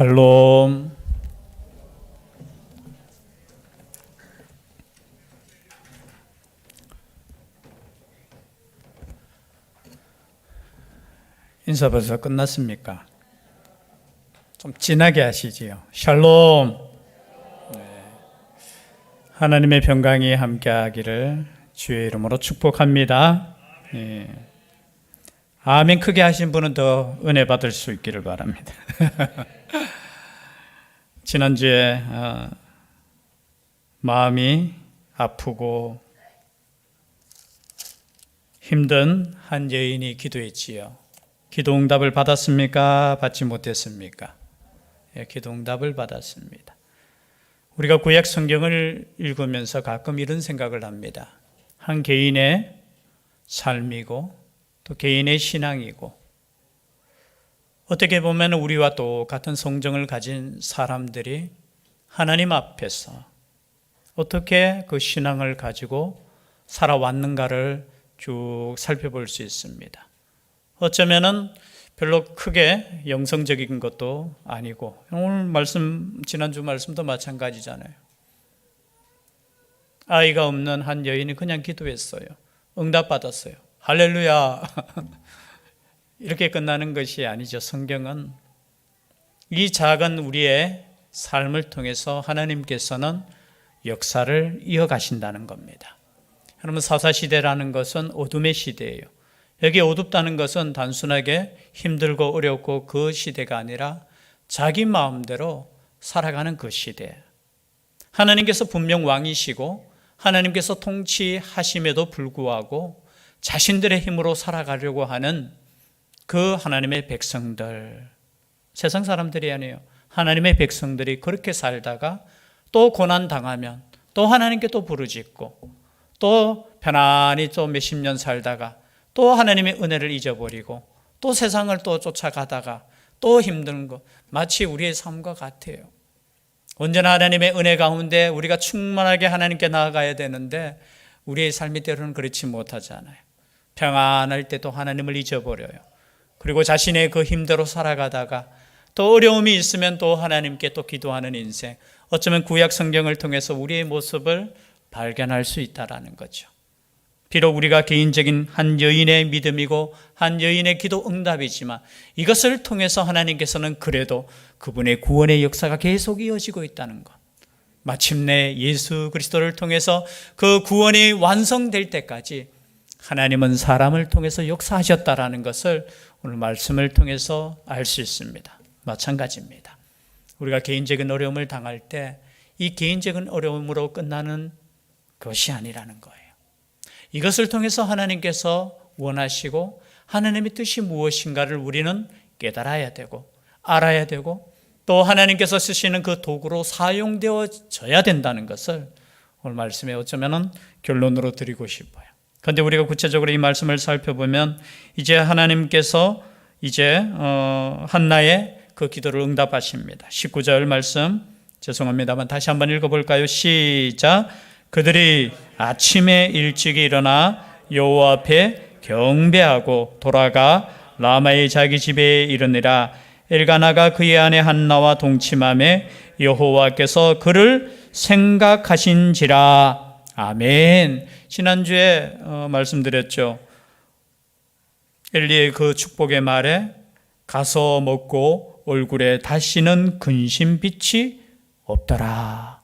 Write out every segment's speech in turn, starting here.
샬롬. 인사 벌써 끝났습니까? 좀 진하게 하시지요. 샬롬. 네. 하나님의 평강이 함께하기를 주의 이름으로 축복합니다. 네. 아멘 크게 하신 분은 더 은혜 받을 수 있기를 바랍니다. 지난주에 마음이 아프고 힘든 한 여인이 기도했지요. 기도 응답을 받았습니까? 받지 못했습니까? 예, 기도 응답을 받았습니다. 우리가 구약 성경을 읽으면서 가끔 이런 생각을 합니다. 한 개인의 삶이고 또 개인의 신앙이고 어떻게 보면 우리와 똑같은 성정을 가진 사람들이 하나님 앞에서 어떻게 그 신앙을 가지고 살아왔는가를 쭉 살펴볼 수 있습니다. 어쩌면은 별로 크게 영성적인 것도 아니고 오늘 말씀, 지난주 말씀도 마찬가지잖아요. 아이가 없는 한 여인이 그냥 기도했어요. 응답받았어요. 할렐루야. 이렇게 끝나는 것이 아니죠. 성경은 이 작은 우리의 삶을 통해서 하나님께서는 역사를 이어가신다는 겁니다. 여러분, 사사시대라는 것은 어둠의 시대예요. 여기 어둡다는 것은 단순하게 힘들고 어렵고 그 시대가 아니라 자기 마음대로 살아가는 그 시대. 하나님께서 분명 왕이시고 하나님께서 통치하심에도 불구하고 자신들의 힘으로 살아가려고 하는 그 하나님의 백성들, 세상 사람들이 아니에요. 하나님의 백성들이 그렇게 살다가 또 고난 당하면 또 하나님께 또 부르짖고 또 편안히 또 몇십 년 살다가 또 하나님의 은혜를 잊어버리고 또 세상을 또 쫓아가다가 또 힘든 것, 마치 우리의 삶과 같아요. 언제나 하나님의 은혜 가운데 우리가 충만하게 하나님께 나아가야 되는데 우리의 삶이 때로는 그렇지 못하잖아요. 평안할 때도 하나님을 잊어버려요. 그리고 자신의 그 힘대로 살아가다가 또 어려움이 있으면 또 하나님께 또 기도하는 인생, 어쩌면 구약 성경을 통해서 우리의 모습을 발견할 수 있다라는 거죠. 비록 우리가 개인적인 한 여인의 믿음이고 한 여인의 기도 응답이지만 이것을 통해서 하나님께서는 그래도 그분의 구원의 역사가 계속 이어지고 있다는 것, 마침내 예수 그리스도를 통해서 그 구원이 완성될 때까지 하나님은 사람을 통해서 역사하셨다라는 것을 오늘 말씀을 통해서 알 수 있습니다. 마찬가지입니다. 우리가 개인적인 어려움을 당할 때 이 개인적인 어려움으로 끝나는 것이 아니라는 거예요. 이것을 통해서 하나님께서 원하시고 하나님의 뜻이 무엇인가를 우리는 깨달아야 되고 알아야 되고 또 하나님께서 쓰시는 그 도구로 사용되어져야 된다는 것을 오늘 말씀에 어쩌면 결론으로 드리고 싶어요. 그런데 우리가 구체적으로 이 말씀을 살펴보면 이제 하나님께서 이제 한나의 그 기도를 응답하십니다. 19절 말씀, 죄송합니다만 다시 한번 읽어볼까요? 시작. 그들이 아침에 일찍이 일어나 여호와 앞에 경배하고 돌아가 라마의 자기 집에 이르니라. 엘가나가 그의 아내 한나와 동침하매 여호와께서 그를 생각하신지라. 아멘. 지난주에 말씀드렸죠. 엘리의 그 축복의 말에 가서 먹고 얼굴에 다시는 근심빛이 없더라.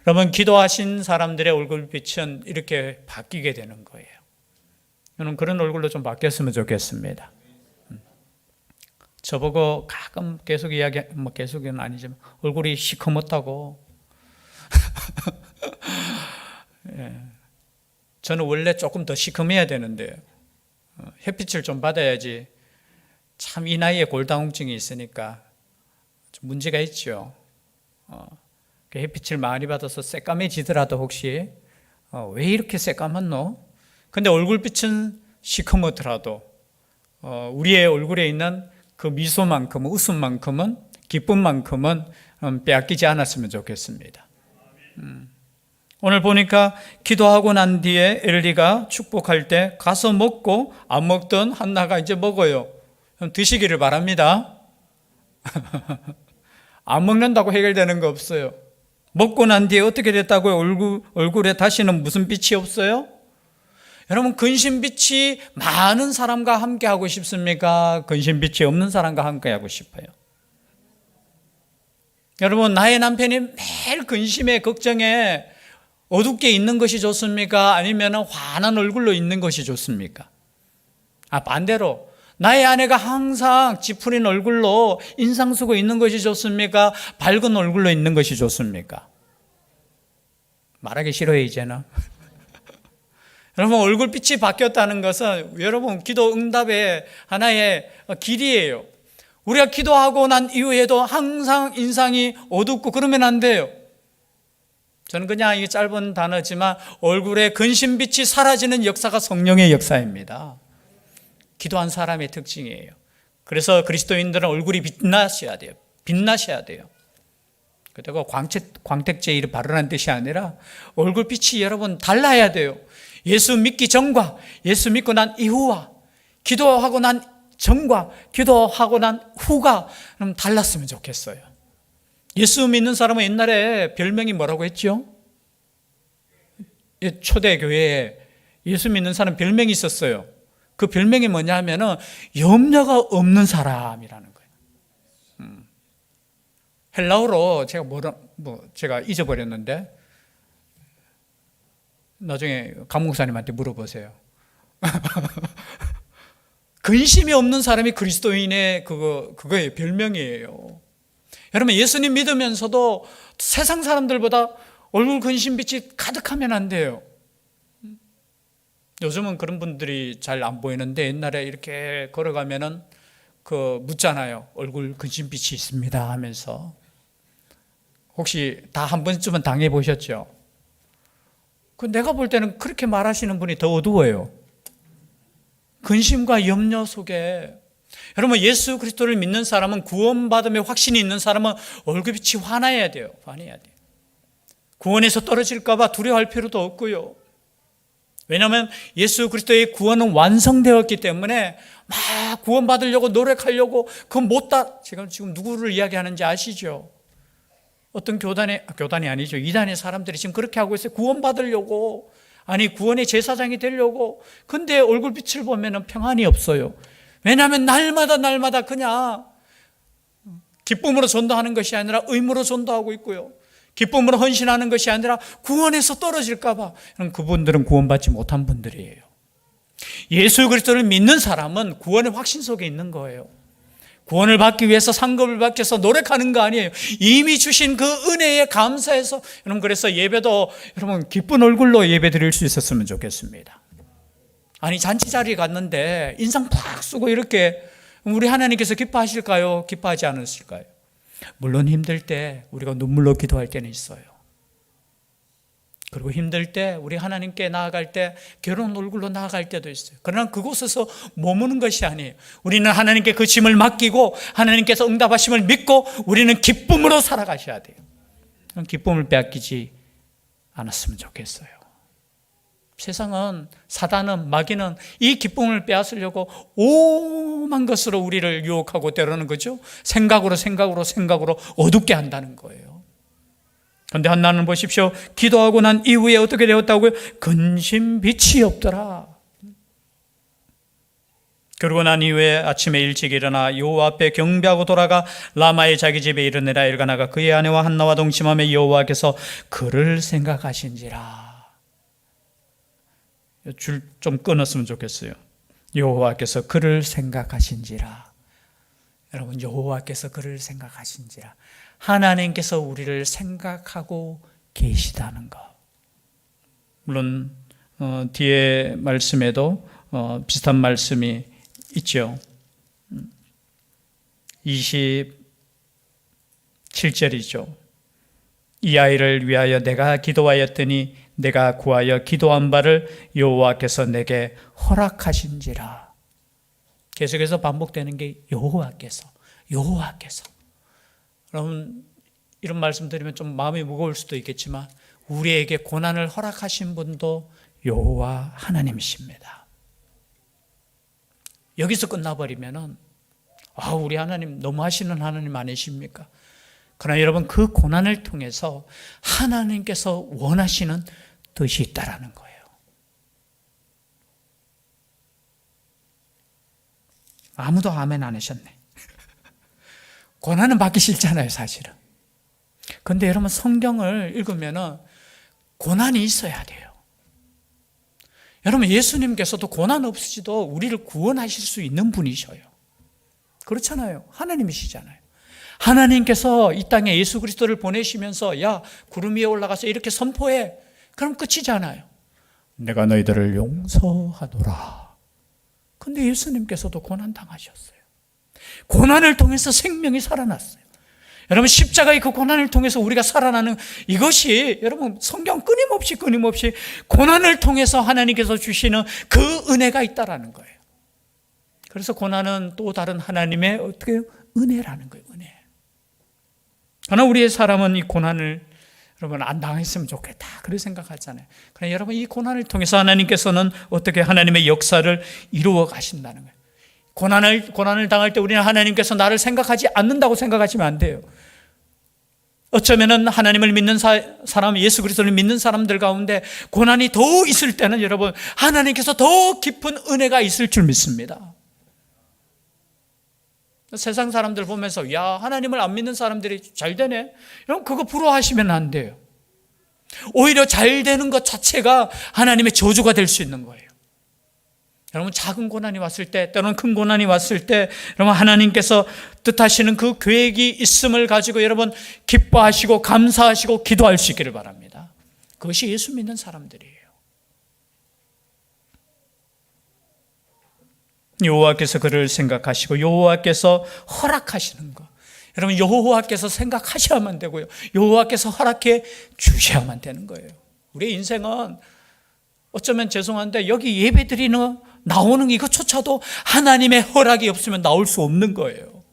여러분, 기도하신 사람들의 얼굴빛은 이렇게 바뀌게 되는 거예요. 저는 그런 얼굴로 좀 바뀌었으면 좋겠습니다. 저보고 가끔 계속 계속은 아니지만 얼굴이 시커멓다고. 예. 저는 원래 조금 더 시커매야 되는데 햇빛을 좀 받아야지. 참 이 나이에 골다공증이 있으니까 좀 문제가 있죠. 햇빛을 많이 받아서 새까매지더라도 혹시 왜 이렇게 새까맣노? 근데 얼굴빛은 시커멓더라도 우리의 얼굴에 있는 그 미소만큼은, 웃음만큼은, 기쁨만큼은 빼앗기지 않았으면 좋겠습니다. 오늘 보니까 기도하고 난 뒤에 엘리가 축복할 때 가서 먹고 안 먹던 한나가 이제 먹어요. 드시기를 바랍니다. 안 먹는다고 해결되는 거 없어요. 먹고 난 뒤에 어떻게 됐다고요? 얼굴에 다시는 무슨 빛이 없어요? 여러분, 근심빛이 많은 사람과 함께 하고 싶습니까? 근심빛이 없는 사람과 함께 하고 싶어요. 여러분, 나의 남편이 매일 근심에 걱정에 어둡게 있는 것이 좋습니까? 아니면 환한 얼굴로 있는 것이 좋습니까? 반대로 나의 아내가 항상 찌푸린 얼굴로 인상 쓰고 있는 것이 좋습니까? 밝은 얼굴로 있는 것이 좋습니까? 말하기 싫어요, 이제는. 여러분, 얼굴빛이 바뀌었다는 것은 여러분 기도 응답의 하나의 길이에요. 우리가 기도하고 난 이후에도 항상 인상이 어둡고 그러면 안 돼요. 저는 그냥 이 짧은 단어지만 얼굴에 근심빛이 사라지는 역사가 성령의 역사입니다. 기도한 사람의 특징이에요. 그래서 그리스도인들은 얼굴이 빛나셔야 돼요. 빛나셔야 돼요. 그리고 광택제의를 바르라는 뜻이 아니라 얼굴빛이 여러분 달라야 돼요. 예수 믿기 전과 예수 믿고 난 이후와 기도하고 난 전과 기도하고 난 후가 달랐으면 좋겠어요. 예수 믿는 사람은 옛날에 별명이 뭐라고 했죠? 초대교회에 예수 믿는 사람 별명이 있었어요. 그 별명이 뭐냐 하면은 염려가 없는 사람이라는 거예요. 헬라어로 제가 잊어버렸는데 나중에 감목사님한테 물어보세요. 근심이 없는 사람이 그리스도인의 그거의 별명이에요. 여러분, 예수님 믿으면서도 세상 사람들보다 얼굴 근심빛이 가득하면 안 돼요. 요즘은 그런 분들이 잘 안 보이는데 옛날에 이렇게 걸어가면은 묻잖아요. 얼굴 근심빛이 있습니다 하면서. 혹시 다 한 번쯤은 당해보셨죠? 내가 볼 때는 그렇게 말하시는 분이 더 어두워요. 근심과 염려 속에. 여러분, 예수 그리스도를 믿는 사람은 구원받음에 확신이 있는 사람은 얼굴빛이 환해야 돼요. 환해야 돼요. 구원에서 떨어질까 봐 두려워할 필요도 없고요. 왜냐하면 예수 그리스도의 구원은 완성되었기 때문에 막 구원받으려고 노력하려고 지금 누구를 이야기하는지 아시죠? 어떤 교단이 아니죠. 이단의 사람들이 지금 그렇게 하고 있어요. 구원받으려고. 구원의 제사장이 되려고. 근데 얼굴빛을 보면 평안이 없어요. 왜냐하면 날마다 그냥 기쁨으로 전도하는 것이 아니라 의무로 전도하고 있고요. 기쁨으로 헌신하는 것이 아니라 구원에서 떨어질까 봐. 그분들은 구원받지 못한 분들이에요. 예수 그리스도를 믿는 사람은 구원의 확신 속에 있는 거예요. 구원을 받기 위해서 상급을 받기 위해서 노력하는 거 아니에요. 이미 주신 그 은혜에 감사해서. 여러분, 그래서 예배도 여러분 기쁜 얼굴로 예배 드릴 수 있었으면 좋겠습니다. 잔치 자리에 갔는데 인상 팍 쓰고 이렇게 우리 하나님께서 기뻐하실까요? 기뻐하지 않으실까요? 물론 힘들 때 우리가 눈물로 기도할 때는 있어요. 그리고 힘들 때 우리 하나님께 나아갈 때 괴로운 얼굴로 나아갈 때도 있어요. 그러나 그곳에서 머무는 것이 아니에요. 우리는 하나님께 그 짐을 맡기고 하나님께서 응답하심을 믿고 우리는 기쁨으로 살아가셔야 돼요. 기쁨을 빼앗기지 않았으면 좋겠어요. 세상은, 사단은, 마귀는 이 기쁨을 빼앗으려고 오만 것으로 우리를 유혹하고 때로는 거죠. 생각으로 어둡게 한다는 거예요. 그런데 한나는 보십시오. 기도하고 난 이후에 어떻게 되었다고요? 근심빛이 없더라. 그러고 난 이후에 아침에 일찍 일어나 여호와 앞에 경배하고 돌아가 라마의 자기 집에 이르니라. 엘가나가 그의 아내와 한나와 동침하며 여호와께서 그를 생각하신지라. 줄 좀 끊었으면 좋겠어요. 여호와께서 그를 생각하신지라. 여러분, 여호와께서 그를 생각하신지라. 하나님께서 우리를 생각하고 계시다는 것. 물론 뒤에 말씀에도 비슷한 말씀이 있죠. 27절이죠. 이 아이를 위하여 내가 기도하였더니 내가 구하여 기도한 바를 여호와께서 내게 허락하신지라. 계속해서 반복되는 게 여호와께서. 여러분, 이런 말씀 드리면 좀 마음이 무거울 수도 있겠지만 우리에게 고난을 허락하신 분도 여호와 하나님이십니다. 여기서 끝나버리면은 우리 하나님 너무하시는 하나님 아니십니까? 그러나 여러분, 그 고난을 통해서 하나님께서 원하시는 뜻이 있다라는 거예요. 아무도 아멘 안 하셨네. 고난은 받기 싫잖아요, 사실은. 그런데 여러분, 성경을 읽으면 고난이 있어야 돼요. 여러분, 예수님께서도 고난 없이도 우리를 구원하실 수 있는 분이셔요. 그렇잖아요. 하나님이시잖아요. 하나님께서 이 땅에 예수 그리스도를 보내시면서 야, 구름 위에 올라가서 이렇게 선포해. 그럼 끝이잖아요. 내가 너희들을 용서하노라. 근데 예수님께서도 고난 당하셨어요. 고난을 통해서 생명이 살아났어요. 여러분, 십자가의 그 고난을 통해서 우리가 살아나는 이것이 여러분, 성경 끊임없이 고난을 통해서 하나님께서 주시는 그 은혜가 있다라는 거예요. 그래서 고난은 또 다른 하나님의 어떻게 은혜라는 거예요. 은혜. 그러나 우리의 사람은 이 고난을 여러분 안 당했으면 좋겠다 그렇게 생각하잖아요. 그러나 여러분, 이 고난을 통해서 하나님께서는 어떻게 하나님의 역사를 이루어 가신다는 거예요. 고난을 당할 때 우리는 하나님께서 나를 생각하지 않는다고 생각하시면 안 돼요. 어쩌면은 하나님을 믿는 사람, 예수 그리스도를 믿는 사람들 가운데 고난이 더 있을 때는 여러분, 하나님께서 더 깊은 은혜가 있을 줄 믿습니다. 세상 사람들 보면서 야, 하나님을 안 믿는 사람들이 잘 되네, 여러분, 그거 부러워하시면 안 돼요. 오히려 잘 되는 것 자체가 하나님의 저주가 될 수 있는 거예요. 여러분, 작은 고난이 왔을 때, 때로는 큰 고난이 왔을 때, 여러분, 하나님께서 뜻하시는 그 계획이 있음을 가지고 여러분 기뻐하시고 감사하시고 기도할 수 있기를 바랍니다. 그것이 예수 믿는 사람들이에요. 여호와께서 그를 생각하시고 여호와께서 허락하시는 것, 여러분, 여호와께서 생각하셔야만 되고요, 여호와께서 허락해 주셔야만 되는 거예요. 우리의 인생은 어쩌면 죄송한데 여기 예배드리는 나오는 이것조차도 하나님의 허락이 없으면 나올 수 없는 거예요.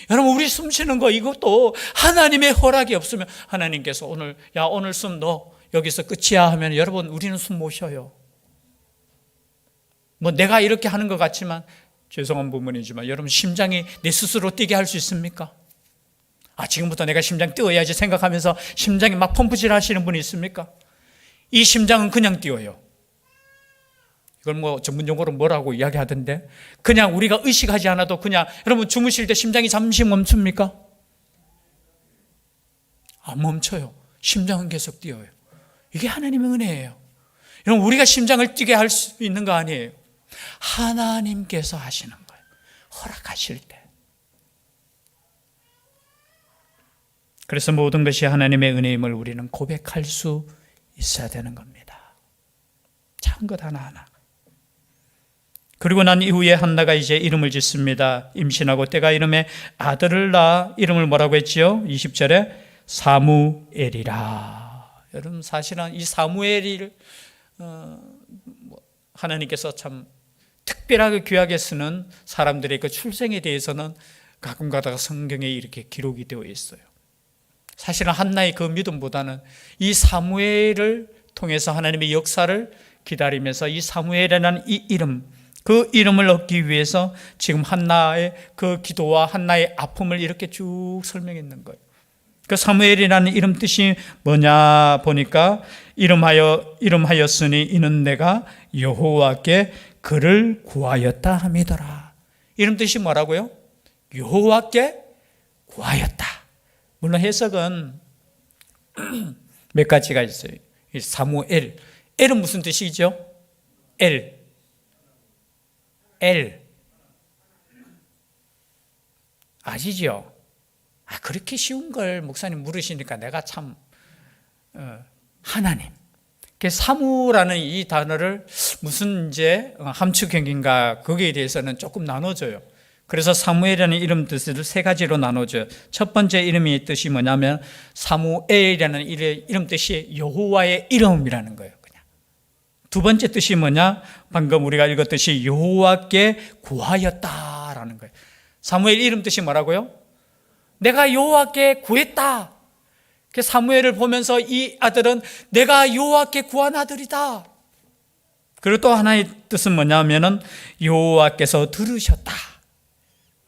여러분, 우리 숨 쉬는 거 이것도 하나님의 허락이 없으면, 하나님께서 오늘 숨 너 여기서 끝이야 하면 여러분, 우리는 숨 못 쉬어요. 뭐 내가 이렇게 하는 것 같지만, 죄송한 부분이지만 여러분, 심장이 내 스스로 뛰게 할 수 있습니까? 지금부터 내가 심장 뛰어야지 생각하면서 심장이 막 펌프질 하시는 분이 있습니까? 이 심장은 그냥 뛰어요. 이걸 뭐 전문용어로 뭐라고 이야기하던데, 그냥 우리가 의식하지 않아도 그냥, 여러분, 주무실 때 심장이 잠시 멈춥니까? 안 멈춰요. 심장은 계속 뛰어요. 이게 하나님의 은혜예요. 여러분, 우리가 심장을 뛰게 할 수 있는 거 아니에요. 하나님께서 하시는 거예요. 허락하실 때. 그래서 모든 것이 하나님의 은혜임을 우리는 고백할 수 있어야 되는 겁니다. 작은 것 하나하나. 그리고 난 이후에 한나가 이제 이름을 짓습니다. 임신하고 때가 이름에 아들을 낳아 이름을 뭐라고 했지요? 20절에 사무엘이라. 여러분, 사실은 이 사무엘을 하나님께서 참 특별하게 귀하게 쓰는 사람들의 그 출생에 대해서는 가끔 가다가 성경에 이렇게 기록이 되어 있어요. 사실은 한나의 그 믿음보다는 이 사무엘을 통해서 하나님의 역사를 기다리면서 이 사무엘이라는 이 이름, 그 이름을 얻기 위해서 지금 한나의 그 기도와 한나의 아픔을 이렇게 쭉 설명했는 거예요. 그 사무엘이라는 이름 뜻이 뭐냐 보니까 이름하였으니 이는 내가 여호와께 그를 구하였다 함이더라. 이름 뜻이 뭐라고요? 여호와께 구하였다. 물론 해석은 몇 가지가 있어요. 사무엘, 엘은 무슨 뜻이죠? 엘 아시죠? 그렇게 쉬운 걸 목사님 물으시니까 내가 참 하나님. 사무라는 이 단어를 무슨 이제 함축형인가 거기에 대해서는 조금 나눠줘요. 그래서 사무엘이라는 이름 뜻을 세 가지로 나눠줘요. 첫 번째 이름의 뜻이 뭐냐면 사무엘이라는 이름 뜻이 여호와의 이름이라는 거예요. 그냥. 두 번째 뜻이 뭐냐? 방금 우리가 읽었듯이 여호와께 구하였다라는 거예요. 사무엘 이름 뜻이 뭐라고요? 내가 여호와께 구했다. 사무엘을 보면서 이 아들은 내가 여호와께 구한 아들이다. 그리고 또 하나의 뜻은 뭐냐면은 여호와께서 들으셨다.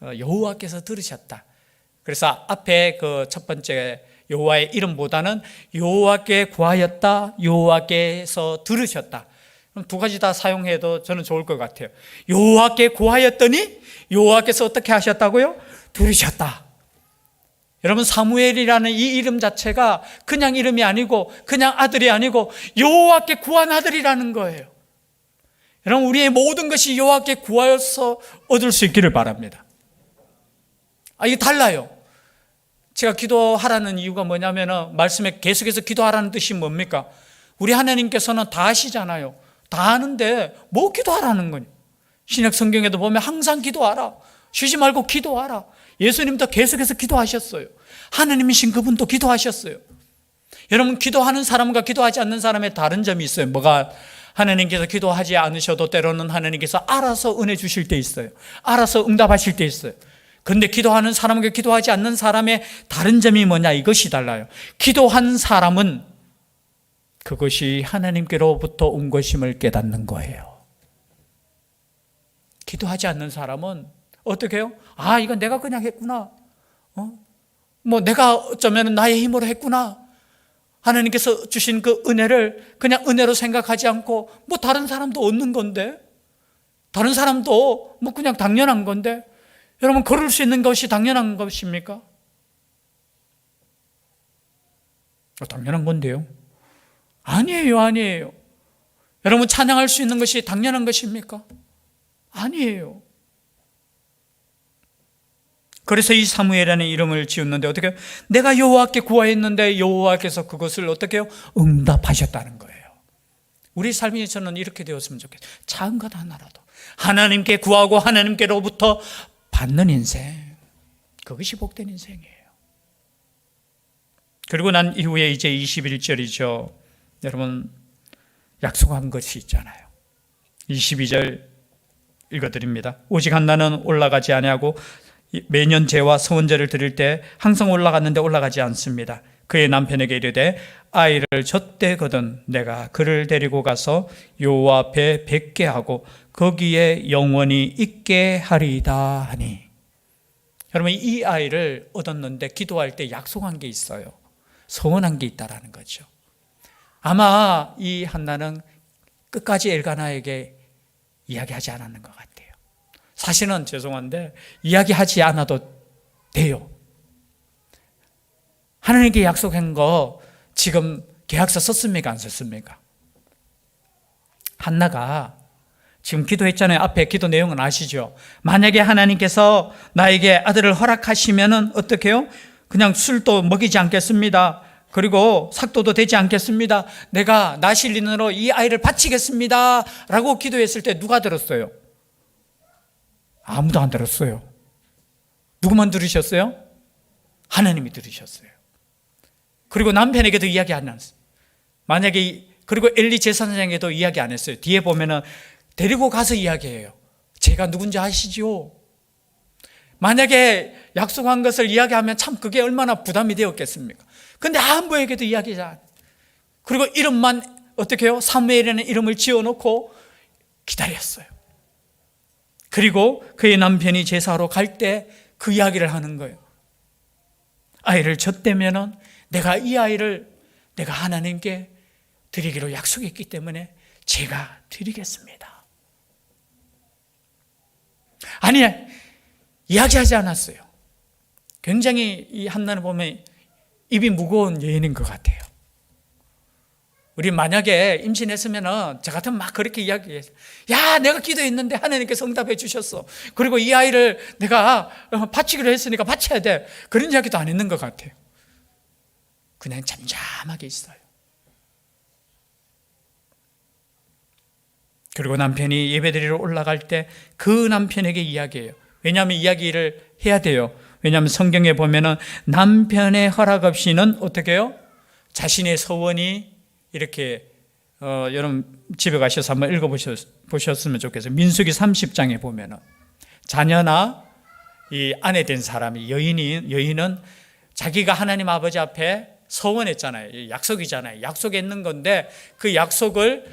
여호와께서 들으셨다. 그래서 앞에 그 첫 번째 여호와의 이름보다는 여호와께 구하였다, 여호와께서 들으셨다. 그럼 두 가지 다 사용해도 저는 좋을 것 같아요. 여호와께 구하였더니 여호와께서 어떻게 하셨다고요? 들으셨다. 여러분, 사무엘이라는 이 이름 자체가 그냥 이름이 아니고 그냥 아들이 아니고 여호와께 구한 아들이라는 거예요. 여러분, 우리의 모든 것이 여호와께 구하여서 얻을 수 있기를 바랍니다. 이게 달라요. 제가 기도하라는 이유가 뭐냐면 말씀에 계속해서 기도하라는 뜻이 뭡니까? 우리 하나님께서는 다 아시잖아요. 다 아는데 뭐 기도하라는 거냐? 신약 성경에도 보면 항상 기도하라, 쉬지 말고 기도하라. 예수님도 계속해서 기도하셨어요. 하나님이신 그분도 기도하셨어요. 여러분, 기도하는 사람과 기도하지 않는 사람의 다른 점이 있어요. 뭐가? 하나님께서 기도하지 않으셔도 때로는 하나님께서 알아서 은혜 주실 때 있어요. 알아서 응답하실 때 있어요. 그런데 기도하는 사람과 기도하지 않는 사람의 다른 점이 뭐냐? 이것이 달라요. 기도한 사람은 그것이 하나님께로부터 온 것임을 깨닫는 거예요. 기도하지 않는 사람은 어떻게 해요? 이건 내가 그냥 했구나. 내가 어쩌면 나의 힘으로 했구나. 하나님께서 주신 그 은혜를 그냥 은혜로 생각하지 않고 다른 사람도 얻는 건데, 다른 사람도 그냥 당연한 건데, 여러분, 그럴 수 있는 것이 당연한 것입니까? 당연한 건데요. 아니에요. 여러분, 찬양할 수 있는 것이 당연한 것입니까? 아니에요. 그래서 이 사무엘이라는 이름을 지었는데 어떻게? 내가 여호와께 구하였는데 여호와께서 그것을 어떻게 해요? 응답하셨다는 거예요. 우리 삶이 저는 이렇게 되었으면 좋겠어요. 작은 것 하나라도 하나님께 구하고 하나님께로부터 받는 인생, 그것이 복된 인생이에요. 그리고 난 이후에 이제 21절이죠. 여러분, 약속한 것이 있잖아요. 22절 읽어드립니다. 오직 한나는 올라가지 아니하고 매년 제와 서원제를 드릴 때 항상 올라갔는데 올라가지 않습니다. 그의 남편에게 이르되 아이를 젖대거든 내가 그를 데리고 가서 여호와 앞에 뵙게 하고 거기에 영원히 있게 하리이다 하니. 여러분, 이 아이를 얻었는데 기도할 때 약속한 게 있어요. 서원한 게 있다라는 거죠. 아마 이 한나는 끝까지 엘가나에게 이야기하지 않았는 것 같아요. 사실은 죄송한데 이야기하지 않아도 돼요. 하나님께 약속한 거 지금 계약서 썼습니까? 안 썼습니까? 한나가 지금 기도했잖아요. 앞에 기도 내용은 아시죠? 만약에 하나님께서 나에게 아들을 허락하시면은 어떻게 해요? 그냥 술도 먹이지 않겠습니다. 그리고 삭도도 되지 않겠습니다. 내가 나실린으로 이 아이를 바치겠습니다 라고 기도했을 때 누가 들었어요? 아무도 안 들었어요. 누구만 들으셨어요? 하나님이 들으셨어요. 그리고 남편에게도 이야기 안 했어요. 만약에, 그리고 엘리 제사장에게도 이야기 안 했어요. 뒤에 보면은 데리고 가서 이야기해요. 제가 누군지 아시죠? 만약에 약속한 것을 이야기하면 참 그게 얼마나 부담이 되었겠습니까? 근데 아무에게도 이야기하지 않아요. 그리고 이름만 어떻게 해요? 사무엘이라는 이름을 지어놓고 기다렸어요. 그리고 그의 남편이 제사하러 갈 때 그 이야기를 하는 거예요. 아이를 젖대면은 내가 이 아이를 내가 하나님께 드리기로 약속했기 때문에 제가 드리겠습니다. 아니, 이야기하지 않았어요. 굉장히 이 한나는 보면 입이 무거운 여인인 것 같아요. 우리 만약에 임신했으면 저 같으면 막 그렇게 이야기해요. 야, 내가 기도했는데 하나님께서 응답해 주셨어. 그리고 이 아이를 내가 바치기로 했으니까 바쳐야 돼. 그런 이야기도 안 했는 것 같아요. 그냥 잠잠하게 있어요. 그리고 남편이 예배드리러 올라갈 때 그 남편에게 이야기해요. 왜냐하면 이야기를 해야 돼요. 왜냐하면 성경에 보면은 남편의 허락 없이는 어떻게 해요? 자신의 서원이 이렇게 여러분 집에 가셔서 한번 읽어보셨으면 좋겠어요. 민수기 30장에 보면은 자녀나 이 아내 된 사람이 여인은 자기가 하나님 아버지 앞에 서원했잖아요. 약속이잖아요. 약속했는 건데 그 약속을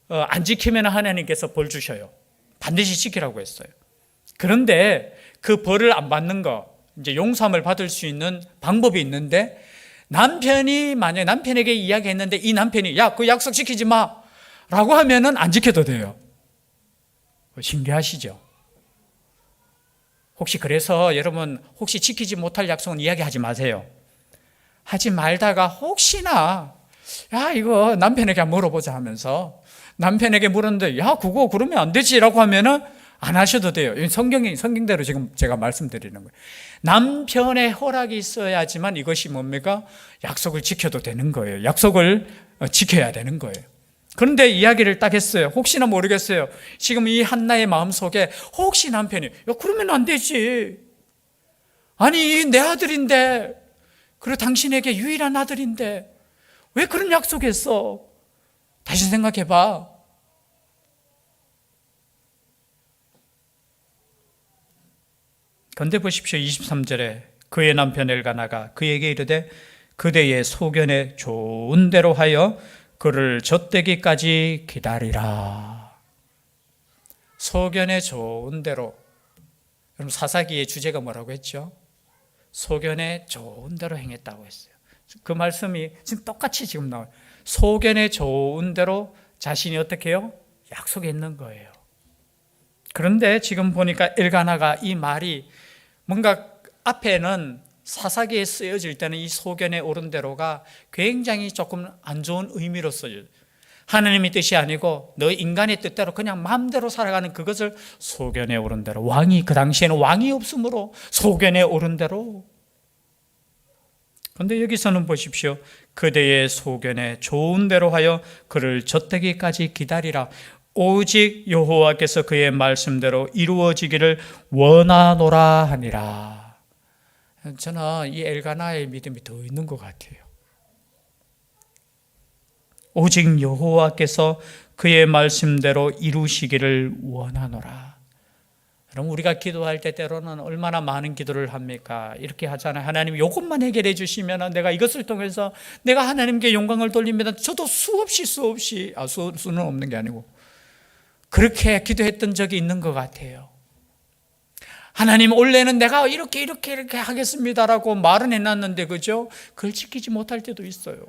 안 지키면 하나님께서 벌 주셔요. 반드시 지키라고 했어요. 그런데 그 벌을 안 받는 거, 이제 용서함을 받을 수 있는 방법이 있는데, 남편이 만약에 남편에게 이야기했는데 이 남편이 야, 그 약속 지키지 마 라고 하면은 안 지켜도 돼요. 신기하시죠? 혹시 그래서 여러분 혹시 지키지 못할 약속은 이야기하지 마세요. 하지 말다가 혹시나 야, 이거 남편에게 물어보자 하면서 남편에게 물었는데 야, 그거 그러면 안 되지라고 하면은 안 하셔도 돼요. 성경대로 지금 제가 말씀드리는 거예요. 남편의 허락이 있어야지만 이것이 뭡니까? 약속을 지켜도 되는 거예요. 약속을 지켜야 되는 거예요. 그런데 이야기를 딱 했어요. 혹시나 모르겠어요. 지금 이 한나의 마음속에 혹시 남편이 야, 그러면 안 되지. 아니, 내 아들인데, 그리고 당신에게 유일한 아들인데 왜 그런 약속했어? 다시 생각해봐. 그런데 보십시오. 23절에 그의 남편 엘가나가 그에게 이르되 그대의 소견에 좋은 대로 하여 그를 젖대기까지 기다리라. 소견에 좋은 대로. 여러분 사사기의 주제가 뭐라고 했죠? 소견에 좋은 대로 행했다고 했어요. 그 말씀이 지금 똑같이 지금 나와요. 소견에 좋은 대로 자신이 어떻게 해요? 약속했는 거예요. 그런데 지금 보니까 엘가나가 이 말이 뭔가 앞에는 사사기에 쓰여질 때는 이 소견에 옳은 대로가 굉장히 조금 안 좋은 의미로 쓰여요. 하나님의 뜻이 아니고 너 인간의 뜻대로 그냥 마음대로 살아가는 그것을 소견에 옳은 대로. 왕이 그 당시에는 왕이 없으므로 소견에 옳은 대로. 그런데 여기서는 보십시오. 그대의 소견에 좋은 대로 하여 그를 젖대기까지 기다리라. 오직 여호와께서 그의 말씀대로 이루어지기를 원하노라 하니라. 저는 이 엘가나의 믿음이 더 있는 것 같아요. 오직 여호와께서 그의 말씀대로 이루시기를 원하노라. 그럼 우리가 기도할 때 때로는 얼마나 많은 기도를 합니까? 이렇게 하잖아요. 하나님 이것만 해결해 주시면 내가 이것을 통해서 내가 하나님께 영광을 돌립니다. 저도 수는 없는 게 아니고 그렇게 기도했던 적이 있는 것 같아요. 하나님 원래는 내가 이렇게 하겠습니다라고 말은 해놨는데 그죠? 그걸 지키지 못할 때도 있어요.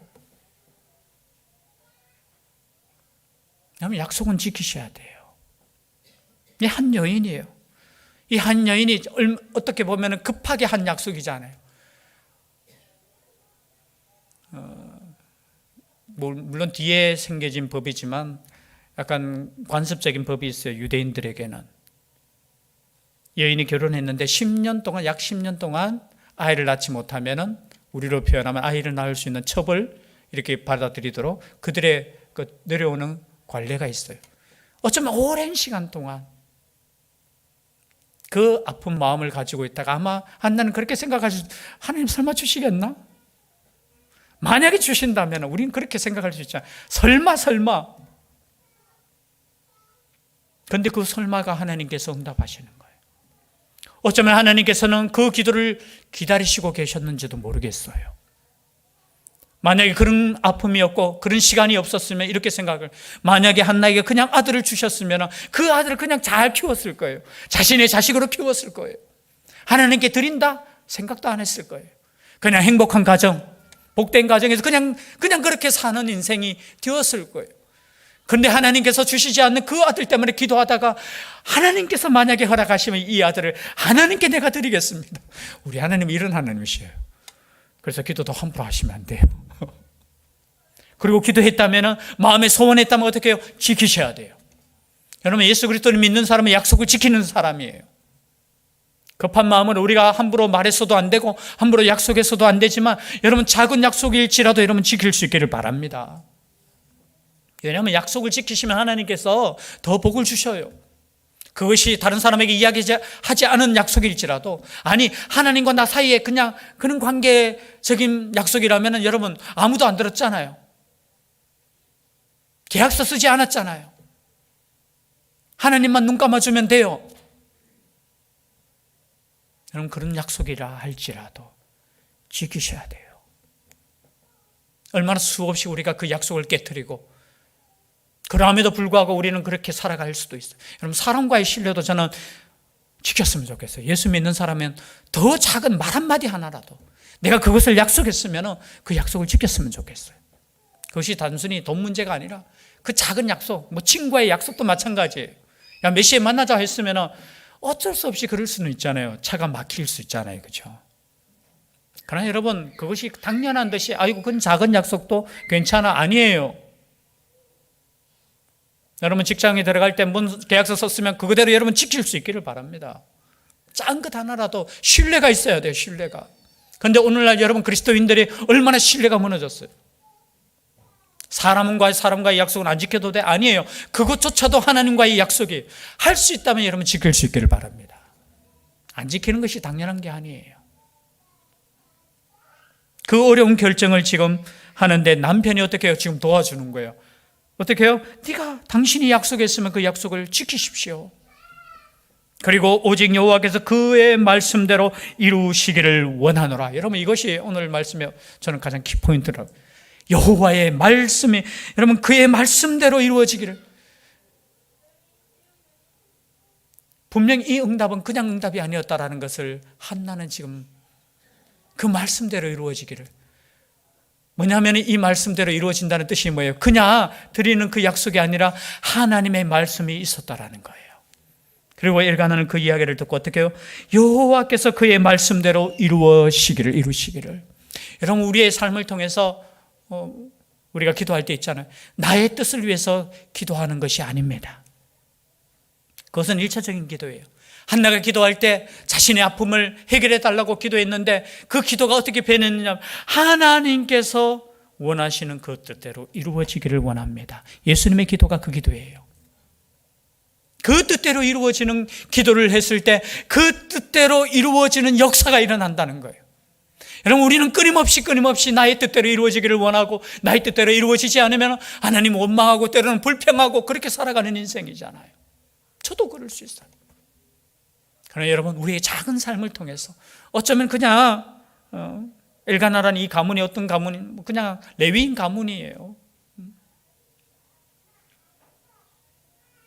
왜냐하면 약속은 지키셔야 돼요. 이 한 여인이에요. 이 한 여인이 어떻게 보면 급하게 한 약속이잖아요. 물론 뒤에 생겨진 법이지만 약간 관습적인 법이 있어요. 유대인들에게는. 여인이 결혼했는데 10년 동안, 약 10년 동안 아이를 낳지 못하면은 우리로 표현하면 아이를 낳을 수 있는 첩을 이렇게 받아들이도록 그들의 그 내려오는 관례가 있어요. 어쩌면 오랜 시간 동안 그 아픈 마음을 가지고 있다가 아마 한나는 그렇게 생각하실 수, 하나님 설마 주시겠나? 만약에 주신다면 우리는 그렇게 생각할 수 있잖아요. 설마. 그런데 그 설마가 하나님께서 응답하시는 거예요. 어쩌면 하나님께서는 그 기도를 기다리시고 계셨는지도 모르겠어요. 만약에 그런 아픔이 없고 그런 시간이 없었으면 이렇게 생각을, 만약에 한나에게 그냥 아들을 주셨으면 그 아들을 그냥 잘 키웠을 거예요. 자신의 자식으로 키웠을 거예요. 하나님께 드린다 생각도 안 했을 거예요. 그냥 행복한 가정, 복된 가정에서 그냥 그렇게 사는 인생이 되었을 거예요. 그런데 하나님께서 주시지 않는 그 아들 때문에 기도하다가 하나님께서 만약에 허락하시면 이 아들을 하나님께 내가 드리겠습니다. 우리 하나님이 이런 하나님이시에요. 그래서 기도도 함부로 하시면 안 돼요. 그리고 기도했다면, 마음에 소원했다면 어떻게 해요? 지키셔야 돼요. 여러분, 예수 그리스도를 믿는 사람은 약속을 지키는 사람이에요. 급한 마음은 우리가 함부로 말했어도 안 되고 함부로 약속했어도 안 되지만 여러분, 작은 약속일지라도 여러분 지킬 수 있기를 바랍니다. 왜냐하면 약속을 지키시면 하나님께서 더 복을 주셔요. 그것이 다른 사람에게 이야기하지 않은 약속일지라도, 아니 하나님과 나 사이에 그냥 그런 관계적인 약속이라면 여러분 아무도 안 들었잖아요. 계약서 쓰지 않았잖아요. 하나님만 눈 감아주면 돼요. 여러분, 그런 약속이라 할지라도 지키셔야 돼요. 얼마나 수없이 우리가 그 약속을 깨트리고, 그럼에도 불구하고 우리는 그렇게 살아갈 수도 있어요. 여러분, 사람과의 신뢰도 저는 지켰으면 좋겠어요. 예수 믿는 사람은 더 작은 말 한마디 하나라도 내가 그것을 약속했으면 그 약속을 지켰으면 좋겠어요. 그것이 단순히 돈 문제가 아니라 그 작은 약속, 뭐 친구와의 약속도 마찬가지예요. 야, 몇 시에 만나자 했으면 어쩔 수 없이 그럴 수는 있잖아요. 차가 막힐 수 있잖아요. 그렇죠? 그러나 여러분, 그것이 당연한 듯이 아이고 그건 작은 약속도 괜찮아, 아니에요. 여러분 직장에 들어갈 때 계약서 썼으면 그거대로 여러분 지킬 수 있기를 바랍니다. 작은 것 하나라도 신뢰가 있어야 돼요. 신뢰가. 그런데 오늘날 여러분 그리스도인들이 얼마나 신뢰가 무너졌어요. 사람과의 약속은 안 지켜도 돼? 아니에요. 그것조차도 하나님과의 약속이 할 수 있다면 여러분 지킬 수 있기를 바랍니다. 안 지키는 것이 당연한 게 아니에요. 그 어려운 결정을 지금 하는데 남편이 어떻게 해요? 지금 도와주는 거예요. 어떻게 해요? 당신이 약속했으면 그 약속을 지키십시오. 그리고 오직 여호와께서 그의 말씀대로 이루시기를 원하노라. 여러분 이것이 오늘 말씀에 저는 가장 키포인트라고. 여호와의 말씀이 여러분 그의 말씀대로 이루어지기를. 분명히 이 응답은 그냥 응답이 아니었다라는 것을 한나는 지금 그 말씀대로 이루어지기를. 뭐냐면 이 말씀대로 이루어진다는 뜻이 뭐예요? 그냥 드리는 그 약속이 아니라 하나님의 말씀이 있었다라는 거예요. 그리고 엘가나는 그 이야기를 듣고 어떻게 해요? 여호와께서 그의 말씀대로 이루시기를. 여러분 우리의 삶을 통해서 우리가 기도할 때 있잖아요. 나의 뜻을 위해서 기도하는 것이 아닙니다. 그것은 1차적인 기도예요. 한나가 기도할 때 자신의 아픔을 해결해 달라고 기도했는데 그 기도가 어떻게 변했느냐, 하나님께서 원하시는 그 뜻대로 이루어지기를 원합니다. 예수님의 기도가 그 기도예요. 그 뜻대로 이루어지는 기도를 했을 때 그 뜻대로 이루어지는 역사가 일어난다는 거예요. 여러분 우리는 끊임없이 나의 뜻대로 이루어지기를 원하고 나의 뜻대로 이루어지지 않으면 하나님 원망하고 때로는 불평하고 그렇게 살아가는 인생이잖아요. 저도 그럴 수 있어요. 그러나 여러분 우리의 작은 삶을 통해서 어쩌면 그냥 엘가나라는 이 가문이 어떤 가문이 그냥 레위인 가문이에요.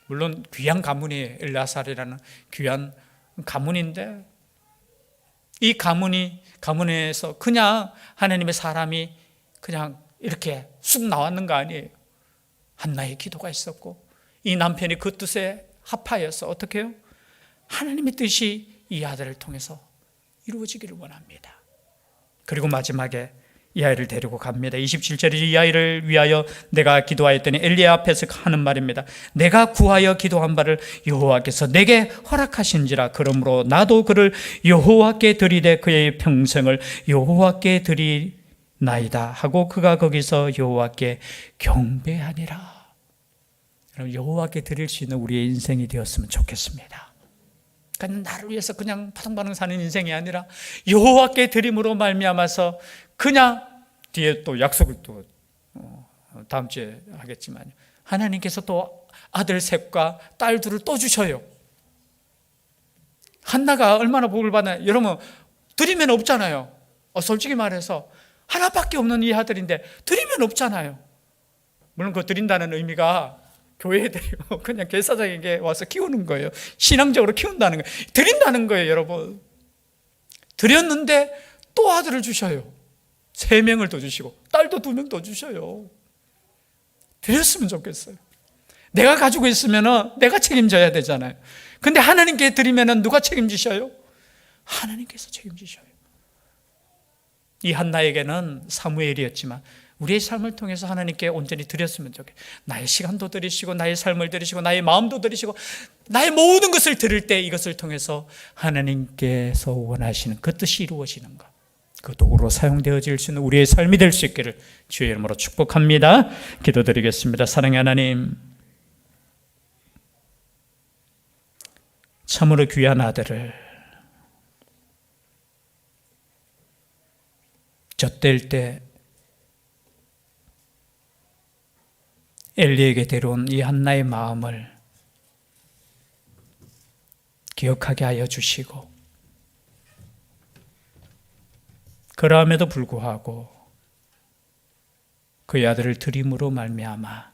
물론 귀한 가문이에요. 엘라살이라는 귀한 가문인데 이 가문에서 그냥 하나님의 사람이 그냥 이렇게 쑥 나왔는 거 아니에요. 한나의 기도가 있었고 이 남편이 그 뜻에 합하여서 어떻게 해요? 하나님의 뜻이 이 아들을 통해서 이루어지기를 원합니다. 그리고 마지막에 이 아이를 데리고 갑니다. 27절에 이 아이를 위하여 내가 기도하였더니 엘리야 앞에서 하는 말입니다. 내가 구하여 기도한 바를 여호와께서 내게 허락하신지라. 그러므로 나도 그를 여호와께 드리되 그의 평생을 여호와께 드리나이다 하고 그가 거기서 여호와께 경배하니라. 여호와께 드릴 수 있는 우리의 인생이 되었으면 좋겠습니다. 그러니까 나를 위해서 그냥 파동파동 사는 인생이 아니라 여호와께 드림으로 말미암아서 그냥 뒤에 또 약속을 또 다음 주에 하겠지만 하나님께서 또 아들 셋과 딸 둘을 또 주셔요. 한나가 얼마나 복을 받나요? 여러분 드리면 없잖아요. 솔직히 말해서 하나밖에 없는 이 아들인데 드리면 없잖아요. 물론 그 드린다는 의미가 교회에 드리고 그냥 제사장에게 와서 키우는 거예요. 신앙적으로 키운다는 거예요. 드린다는 거예요. 여러분 드렸는데 또 아들을 주셔요. 3명을 더 주시고 딸도 2명 더 주셔요. 드렸으면 좋겠어요. 내가 가지고 있으면 내가 책임져야 되잖아요. 근데 하나님께 드리면 누가 책임지셔요? 하나님께서 책임지셔요. 이 한나에게는 사무엘이었지만 우리의 삶을 통해서 하나님께 온전히 드렸으면 좋겠어요. 나의 시간도 드리시고 나의 삶을 드리시고 나의 마음도 드리시고 나의 모든 것을 드릴 때 이것을 통해서 하나님께서 원하시는 그 뜻이 이루어지는 것, 그 도구로 사용되어질 수 있는 우리의 삶이 될 수 있기를 주의 이름으로 축복합니다. 기도드리겠습니다. 사랑의 하나님, 참으로 귀한 아들을 젖될 때 엘리에게 데려온 이 한나의 마음을 기억하게 하여 주시고 그러함에도 불구하고 그의 아들을 드림으로 말미암아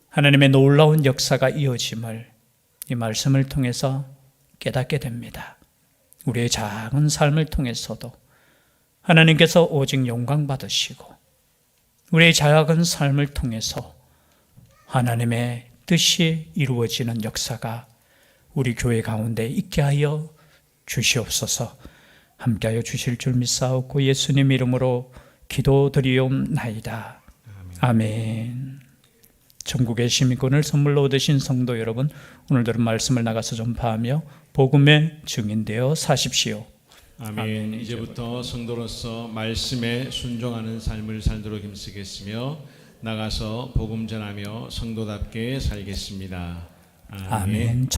하나님의 놀라운 역사가 이어짐을 이 말씀을 통해서 깨닫게 됩니다. 우리의 작은 삶을 통해서도 하나님께서 오직 영광 받으시고 우리의 작은 삶을 통해서 하나님의 뜻이 이루어지는 역사가 우리 교회 가운데 있게 하여 주시옵소서. 함께하여 주실 줄 믿사옵고 예수님 이름으로 기도드리옵나이다. 아멘. 천국의 시민권을 선물로 얻으신 성도 여러분, 오늘 들은 말씀을 나가서 전파하며 복음의 증인되어 사십시오. 아멘. 이제부터 성도로서 말씀에 순종하는 삶을 살도록 힘쓰겠으며 나가서 복음 전하며 성도답게 살겠습니다. 아멘. 아멘.